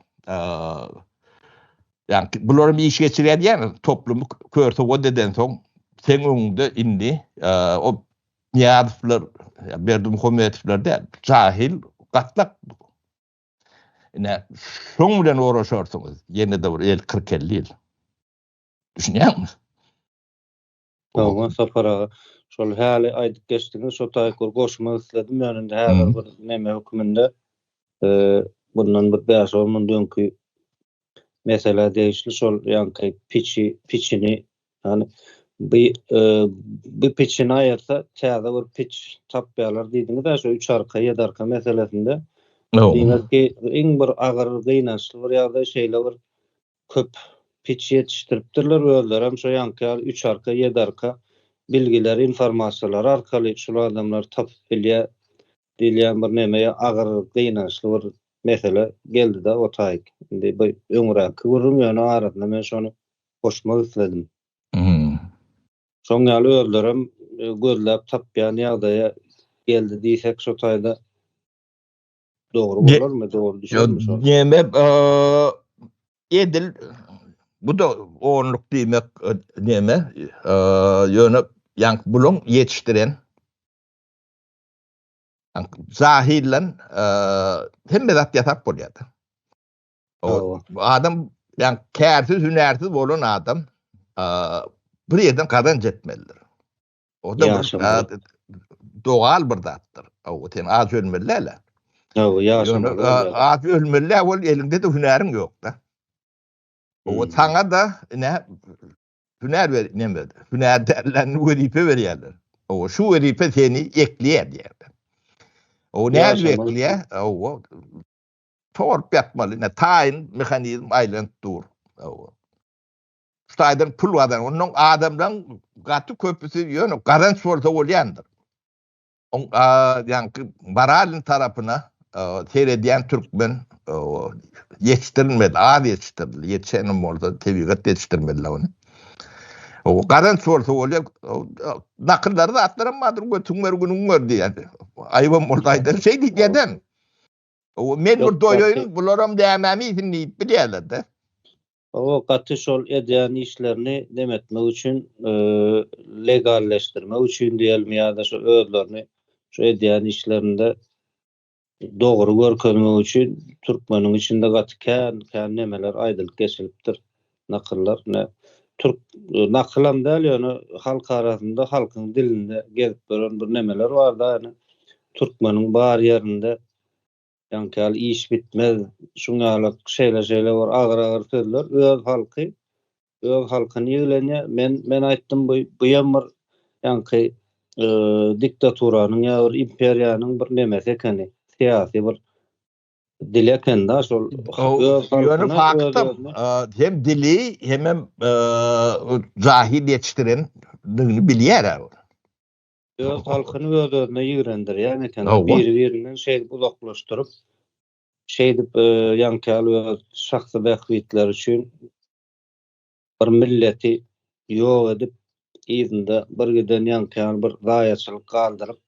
Yani bularym iş geçirýär ýa, toplumy körse o deden soň sen öňünde indi o Niýazowlar, Berdimuhamedowlar da jahil gatlak. Ine şoň bilen uğraşarsyňyz, ýene de bir 40-50 ýyl. Düşünýärmi? Tamam, sapara. Şol häli aýdyp geçdiňiz, şo taýkur goşmak isledim. Ýani häzir bir näme höküminde bundan bir 5-10 myn dönkü mesele değişli. Şol ýani piçini yani bir piçini ayırsa çağda bir piç tapyalar diýdiňiz da, şo 3 arka 7 arka meselesinde diýmek ki iň bir agyr gynançly bir ýagdaý şeýle bir köp piç ýetişdiripdirler öýler hem şo ýanky 3 arka 7 arka bilgiler, informasiýalar arkaly şu adamlar tapyp bilýär diýilýän bir näme agyr gynançly bir mesele geldi da o taýyk. Indi bu öňräki görüm ýöne aradyna men şonu goşmak isledim. Şoň ýaly öldürüm gözläp tapýan ýagdaýa geldi diýsek şo taýda dogry bolarmy? Dogry düşermi şol? Näme edil bu da onluk diýmek näme? Ýöne ýanky bulun ýetişdiren zahirlen hemme zat ýatap bolýardy. O adam ýani kärsiz, hünärsiz bolan adam bir ýerden kazanç etmelidir. O da doğal bir zatdır. O sen az ölmeliler. Az ölmeliler, ol elinde de hünäriň ýok da. O saňa da ne hünär ber nemedi. Hünär derlerini weripe berýärler. O şu weripe seni ekleýär diýerler. O näme ekleýär? O torp ýatmaly, ne taýin mehanizm aýlanıp dur. O Staydan pul wadan, onun adamdan gaty köpüsi ýöne garanç bolsa bolýandyr. On ýanky baralyn tarapyna seredýän türkmen ýetişdirilmedi, az ýetişdirildi. Ýetişenim bolsa tebigat ýetişdirmediler onu. O garanç bolsa bolýar, nakylları da atlaranmadyr, götüňler günüňler diýär. Aýban bolsa aýdar şey diýýärden. O men bir doýoýun bularam dämämi için diýip bilýärler de. O gaty şol edýän işlerini demetmek üçin legalleşdirmek üçin diýelmi ýa-da şu özlerini şu edýän işlerinde dogry görkezmek üçin türkmeniň içinde gaty kän nemeler aýdylyp geçilipdir. Nakyllar ne türk nakılam däl ýöne halk arasynda halkyň dilinde gelip beren bir nemeler bar da ýani türkmeniň bar ýerinde ýanky iş bitmez, şuňaly şeýle bar agyr sözler öz halkyny ýylenýär. Men aýtdym bu ýam bir ýanky diktaturanyň ýa bir imperiýanyň bir nemesi ekeni, siýasy bir dil eken da şol ýöne faktam hem dili hem zahir ýetişdiren bilýär. Öz halkyny özüne ýigrendir ýani eken. Bir-birinden şeýle uzaklaşdyryp şeýdip ýanky şahsy bähwitler üçin bir milleti ýok edip ýyzynda bir giden ýanky bir gaýaçylyk galdyryp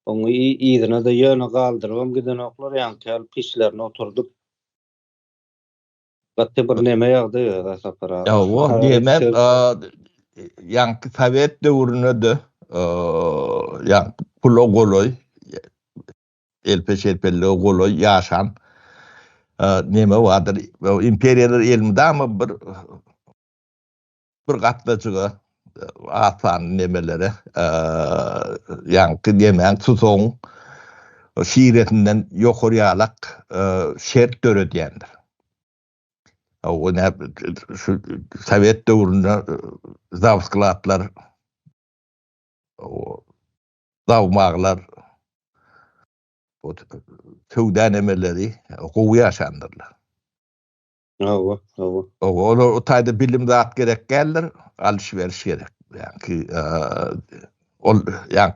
onu ýyzyna da ýöne galdyryp giden oklar ýanky piçlerini oturdup gatty bir näme ýagdaý da sapara. O diýmem ýanky Sowet döwründe de ýanky pulogoloy elpeşelpelli golo yaşan neme vardır. İmperiyalar elmide ama bir gatlaçıga atan nemelere yankı demen tuton şiiretinden yokuriyalak şert dörü diyendir. O ne şu Sovet dövründe zavskılatlar o zavmağlar o tövden emeleri kovu yaşandırlar. O tayda bilim dağıt gerek gelir, alışveriş gerek. Yani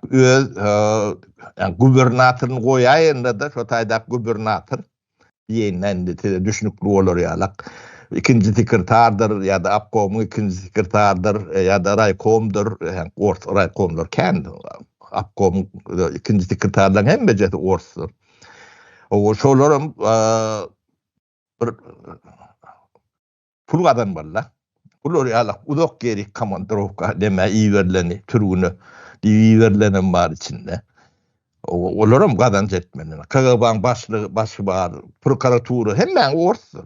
gubernatörün koyayında da şu tayda gubernatör yeğenden de düşünüklü olur yalak. İkinci sekreterdir ya da apkomun ikinci sekreterdir ya da raykomdur. Yani raykomdur kendi apkomun ikinci sekreterden hem beceti orsu. O şolarım pul adam valla. Pul yalak udok geri komandrovka deme iyi verileni türünü iyi verilenen var içinde. Olurum kazanç etmeni. KGB'nin başı var, prokuraturu hemen orsu.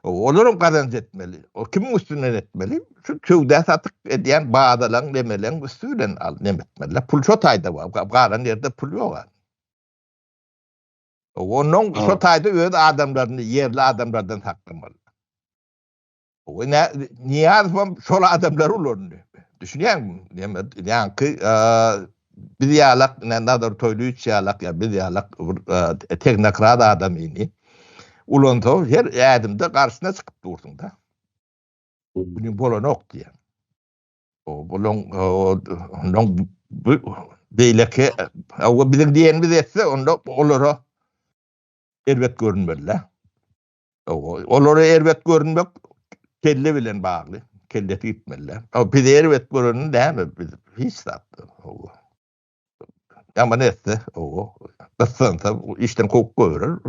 Olurum kazanç etmeli. O kimin üstünden etmeli? Şu tövde satık ediyen bağdalan demelen üstünden al nemetmeli. Pul şu tayda var. Karan yerde pul yok. Onun şu tayda öyle adamlarını, yerli adamlardan saklamalı. Niye yazmam? Şol adamlar olur. Düşünüyor musun? Yani ki bir yalak, nadir toylu üç yalak ya bir yalak teknokrat adam ini. Ulanto her adımda karşısına çıkıp durdun da. Bunun bolon ok diye. O bolon beyleke o bizim diyenimiz etse onda olur elbet görünmeli. Olur elbet görünmek kelle bilen bağlı. Kelle gitmeli. O bir elbet görünün değil mi? Hiç sattı. Ama neyse o basınsa işten kok görür.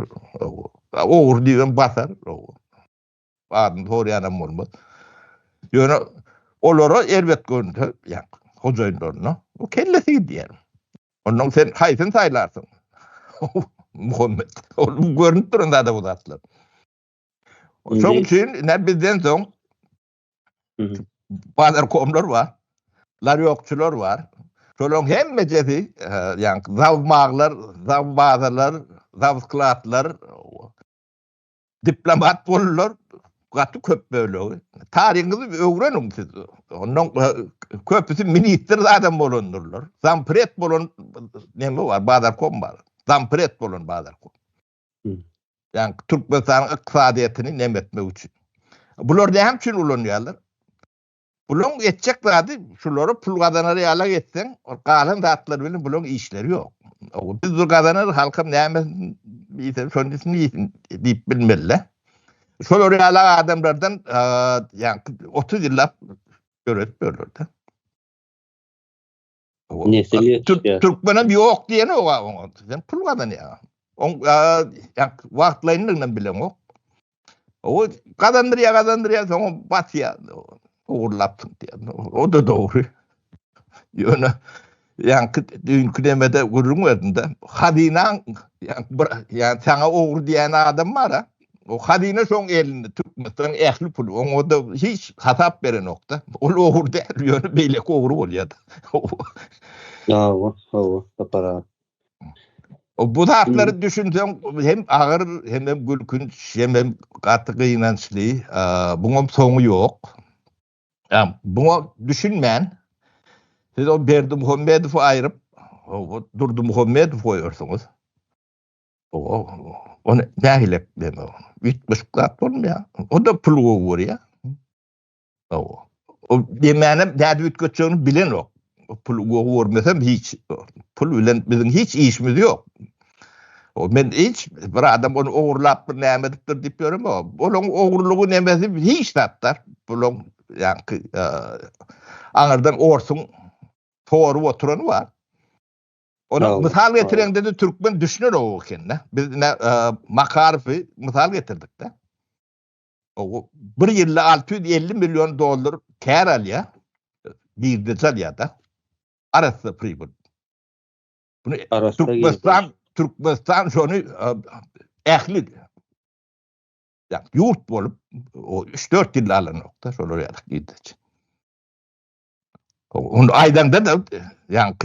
O diyen basar. Adın toryanam olmaz. Yani olara elbet görüntü yani hocayınlarına o kellesi diyelim. Ondan sen haysın saylarsın. Muhammed. O görüntü durumda da bu zatlar. Son için ne bizden son bazı komlar var. Laryokçular var. Şolong hem mecesi yani zavmağlar, zavbazarlar, zavskılatlar, diplomat bollar, katı köp böyle. Tarihinizi öğrenin siz. Onun köpüsü minister adam bolundurlar. Zampret bolun nemi var, Badarkom var. Zampret bolun Badarkom. Yani Türkmenistan'ın iktisadiyetini nemetmek için. Bunlar ne hem için ulanıyorlar? Bulun geçecek zaten şuları pul kazanır yala geçsen kalan dağıtlar bilin bulun işleri yok. Biz bu kazanır halkım neymesin şunun ismini deyip bilmeli. Şuları yala adamlardan yani 30 yıllar görüp görürdü. Türkmen'in bir ok diyene o var. Sen pul kazanıyor. Yani vaktlarından bilen o. O kazandırıyor sonra batıyor. Uğurlattın diye. O da doğru. Yani dünkü demede gururun verdinde. Hadinan yani sana uğur diyen adam var ha. O hadine son elinde tutmasın ehli pulu. O da hiç hatap veren nokta. O uğur değil. Yani beylek uğur oluyor da. Para. O bu tarafları düşünsem hem ağır hem gülkünç hem katı kıyınançlı. Bunun sonu yok. Yani bunu düşünmeyen siz o Berdi Muhammedov'u ayırıp Durdu Muhammedov koyuyorsunuz. O ne hilek deme o. 3,5 kat olur mu ya? O da pul vuruyor. O demenim nerede ütkötçüğünü bilen o. Pul vurmasam hiç. Pul bilen bizim hiç işimiz yok. Ben hiç bir adam onu uğurlap bir nemedir deyip diyorum ama onun uğurluğu nemesi hiç tatlar. Bunun yani anırdan orsun toğru oturanı var. Ona misal getiren dedi Türkmen düşünür o kendine. Biz Makarif'i misal getirdik de. O bir yılda 650 milyon dolar kar alıyor. Bir de ya da arası free. Bunu Türkmenistan Türkmenistan şonu ähli yani yurt bolup o 3-4 yıl alan nokta şol oraya gidecek. Onu aydan da yani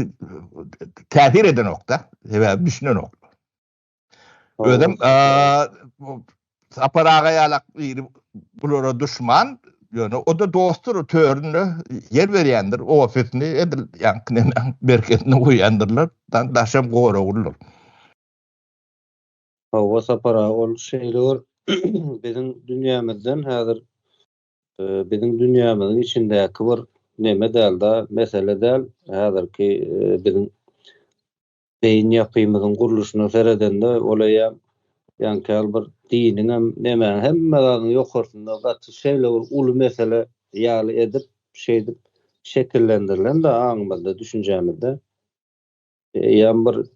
tehir eden nokta ve düşünen nokta. Ödem aparaga yalak bulara düşman yani o da dostur törünü yer berýändir o ofisini edil yani berketini goýandyrlar daşam gora urulur. O sapara ol şeýler bizim dünýämizden häzir bizim dünýämiziň içindäki bir neme däl mesele däl häzirki bizim beýin ýapymyzyň guruluşyna seredende olaya yani bir dinin neme hemmelerinin ýokarsynda gaty şeýle bir uly mesele ýaly edip şeýdip şekillendirilen de aňymyzda düşünjämizde ýa bir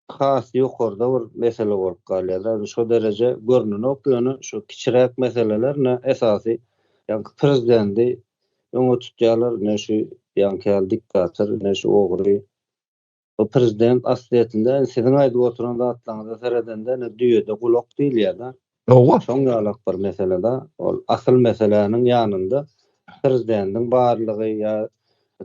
has ýokarda bir mesele bolup galýar. Şo derece görnünok ýöne şu kiçirek meseleler ne esasy yani prezidenti öňe tutýarlar ne şu ýa-ni diktator ne şu ogry. O prezident aslında sizin aýdyp oturan zatlaryňyza seredende ne düýede gulak diýil ýa-da. Owa. Şoň ýalak bir meselede ol asyl meseleniň ýanynda prezidentiň barlygy ýa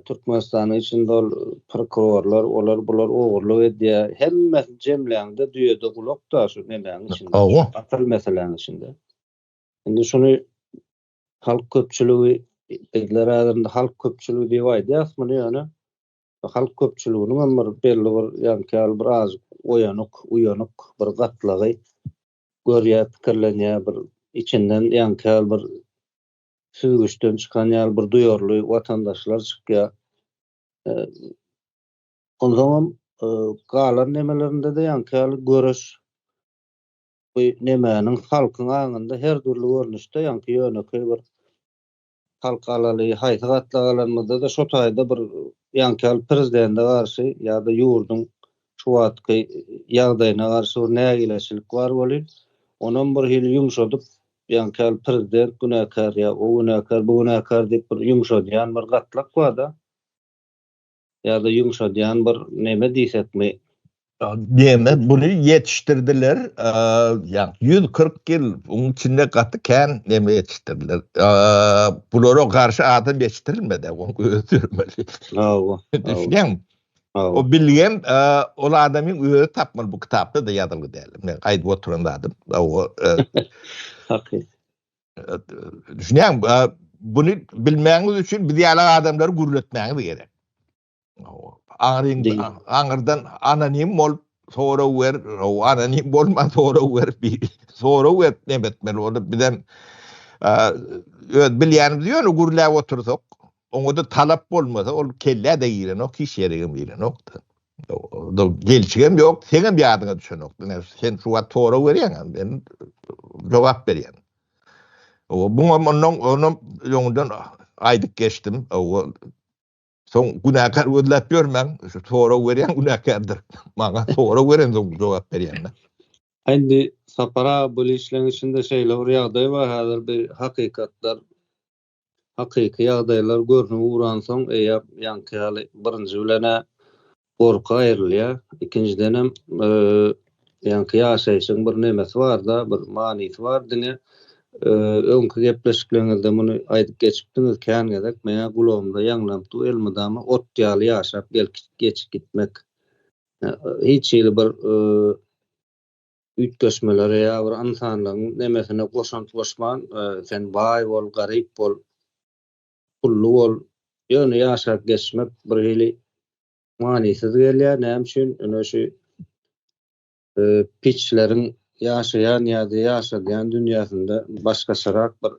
Türkmenistanyň içinde prokurorlar, olar bular ogurlyk edýär. Hemmesi jemleňde düýede gulak da şu nemäň içinde. Asyl meselenin içinde. Indi şunu halk köpçüligi edler adamda halk köpçüligi diýip aýdýar muny ýöne. Halk köpçüliginiň bir belli bir ýa-ni bir az uyanık bir gatlygy görýär, pikirlenýär bir içinden ýa-ni bir süýgüşden çykan ýaly bir duýarly watandaşlar çykýar. Ondan galan nemelerinde de ýa-ni görüş bu nemäniň halkyň aňynda her türlü görnüşde ýa-ni ýöneki bir halk alaly haýsy gatlaganlarda da şo taýda bir ýa-ni prezidente garşy ýa-da ýurdun şu wagtky ýagdaýyna garşy bir nägileşilik bar bolyp onuň bir hili ýumşadyp ýa-ni prezident günäkär ýa o günäkär bu günäkär diýip bir ýumşadýan bir gatlak barda ýa-da ýumşadýan bir neme diýsekmi Deme bunu yetiştirdiler. Yani 140 yıl onun içinde katı ken neme yetiştirdiler. Bulara karşı adam yetiştirilmedi. Onu götürmeli. Düşünüyor musun? O bilgem o adamın öğü tapmalı bu kitapta da yazılı değil. Ben kaydı oturan adam. Düşünüyor musun? Bunu bilmeniz için bir diğer adamları gurletmeniz gerek. Ağırdan anonim ol sonra ver o anonim olma sonra ver ne betmeli onu bilen bilýän diýär o gurlap otursak onu da talap bolmasa ol kelle de giren o kişi ýerine giren nokta da gelçigem ýok senem bir adyňa düşen nokta sen şu sonra berýän ben jogap berýän o bu onun ýoňundan aýdyk geçdim o son günäkär ödläp görmäň, şu tora berýän günäkärdir. Maňa tora beren soň jogap berýän. Endi sapara bu işleň içinde şeýle bir ýagdaý bar, häzir bir hakykatlar, hakyky ýagdaýlar görnüp uran soň ýa-ni birinji bilene gorka aýrylýar, ikinciden hem ýa-ni ýaşaýyşyň bir nemesi bar-da, bir manysy bar diňe. Öňkü gepleşikleňizde muny aýdyp geçipdiňiz kän-gedek meňe gulagymda ýanglandy elmydamy ot ýaly ýaşap geçip gitmek. Hiç ýyly bir ütgeşmeler ýa bir insanlygyň nemesine goşan sen baý bol, garyp bol, pullu bol, ýöne ýaşap geçmek bir hili manysyz gelýär. Näme üçin? Öňe şu piçleriň ýaşaýan ýa-da ýaşadýan dünýäsinde başgaçarak bir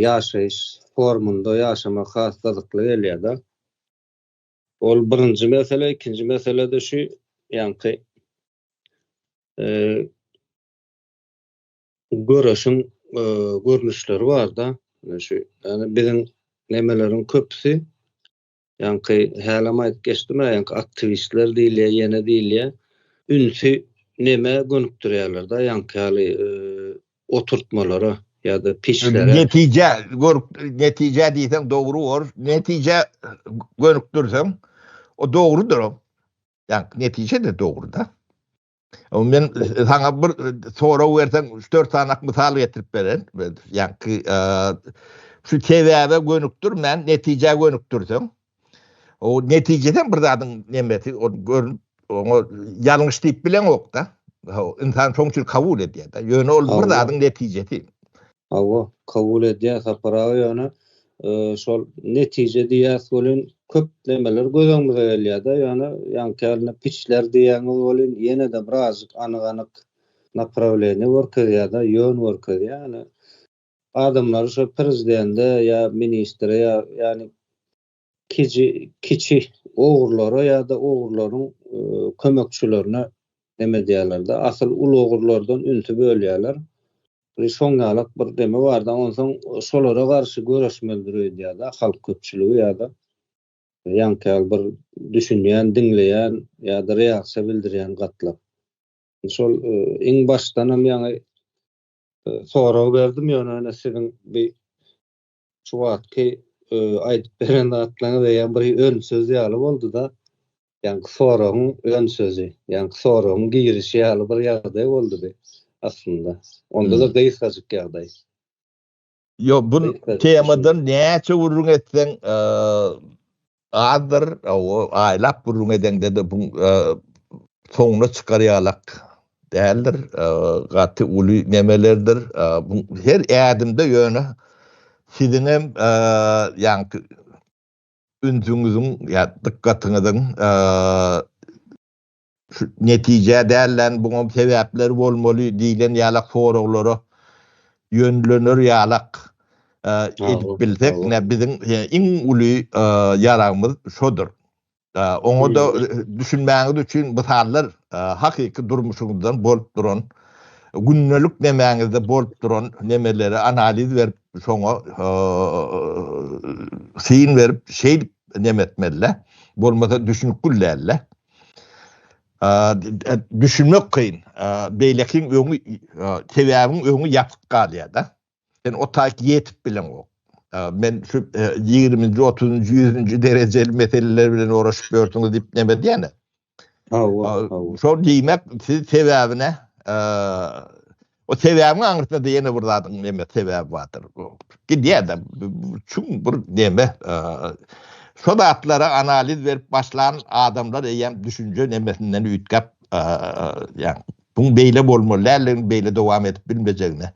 ýaşaýyş formunda ýaşamak hastalykly gelýär-da. Ol birinji mesele, ikinji mesele de şu ýa-ni görüşüň görnüşleri bar-da. Şu ýani bizim nemeleriň köpüsi ýa-ni hälam aýdyp geçdim, ýa-ni aktivistler diýilýär, ýene diýilýär. Ünsi neme gönükdirýärler da ýa-ni oturtmalara ýa-da piçlere. Netije diýsem dogry bor. Netije gönükdirsen o dogrudur o. Yani netije de doğru da. Ama ben sana bir soru versen 3-4 tane misal getirip beren. Yani şu TV'de gönüktür, men netije gönüktürsem. O neticeden bir zadın nemeti o görünüp onu yanlış deyip bilen ok da. İnsan sonuçta kabul ediyor da. Yönü ol bir zadın neticesi. Hawa kabul edýär saparagy ýöne şol netije diýäs bolan köp demeler gözüňize gelýär-de, ýöne ýankyny piçler diýäňiz bolan ýene de birazjyk anyk направление berkezýär-de, ýön berkezýär. Ýani adamlar şo prezidente ýa ministre ýani kiçi ogurlara ýa-da ogurlaryň kömekçilerine neme diýerler-de, asyl ulu ogurlardan ünsi bölýärler. Şoňalyk bir deme bar da, onsoň şolara garşy göreşmeldir diýär-de, halk köpçüligi ýa-da ýankyl bir düşünýän, diňleýän ýa-da reaksiýa bildirýän gatlar. Şol iň başdanam ýa-ni sorag berdim ýöne sizin bir şu wagtky aýdyp beren gatlaňyz diýen bir ön söz ýaly boldy da, ýani soragyň ön sözi, ýani soragyň girişi ýaly bir ýagdaý boldy aslında. Onda da gysgaçyk ýagdaý. Yo, bu temadan näçe urun etsen azdır, o aýlap urun edende de bu soňuna çykarýarlak däldir. Gaty uly nemelerdir. Bu her ädimde ýöne sizin hem ýani ünsüňiziň ýa dikkatyňyzyň netije dälen buňa sebäpler bolmaly diýilen ýalak soraglara yönlenir ýalak edip bilsek, bizim iň uly ýaragymyz şodur. Oňa da düşünmäňiz üçin misallar hakyky durmuşyňyzdan bolup duran, günnelik nemäňizde bolup duran nemeleri analiz berip, şoňa syn berip, şey nemetmelle, bolmasa düşünüp güllärle. Düşünmek kıyın. Beylekin öňü, sebäbiň öňü ýapyk galýar da. Sen o taýk ýetip bilen o. Men şu 20-nji, 30-njy, 100-nji derejeli meseleler bilen uğraşyp ýörtüňiz diýip neme diýene. Şol diýmek siz sebäbine, o sebäbiň aňyrsynda diýene bir zadyň neme sebäbi bardyr. Gidiýär-de çuň bir neme sodatlara analiz verip başlayan adamlar eýem düşünce nemesinden üýtgäp ýani buň beýle bolmaly, älin beýle dowam edip bilmejegine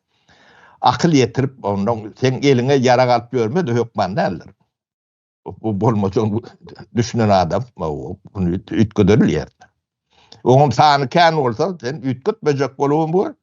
akyl ýetirip ondan sen eliňe ýarag alyp görme de hökman däldir. Bu bolmaça düşünen adam bunu üýtgedilýär. Oňam sany kän bolsa sen üýtgetmejek bolawym bu.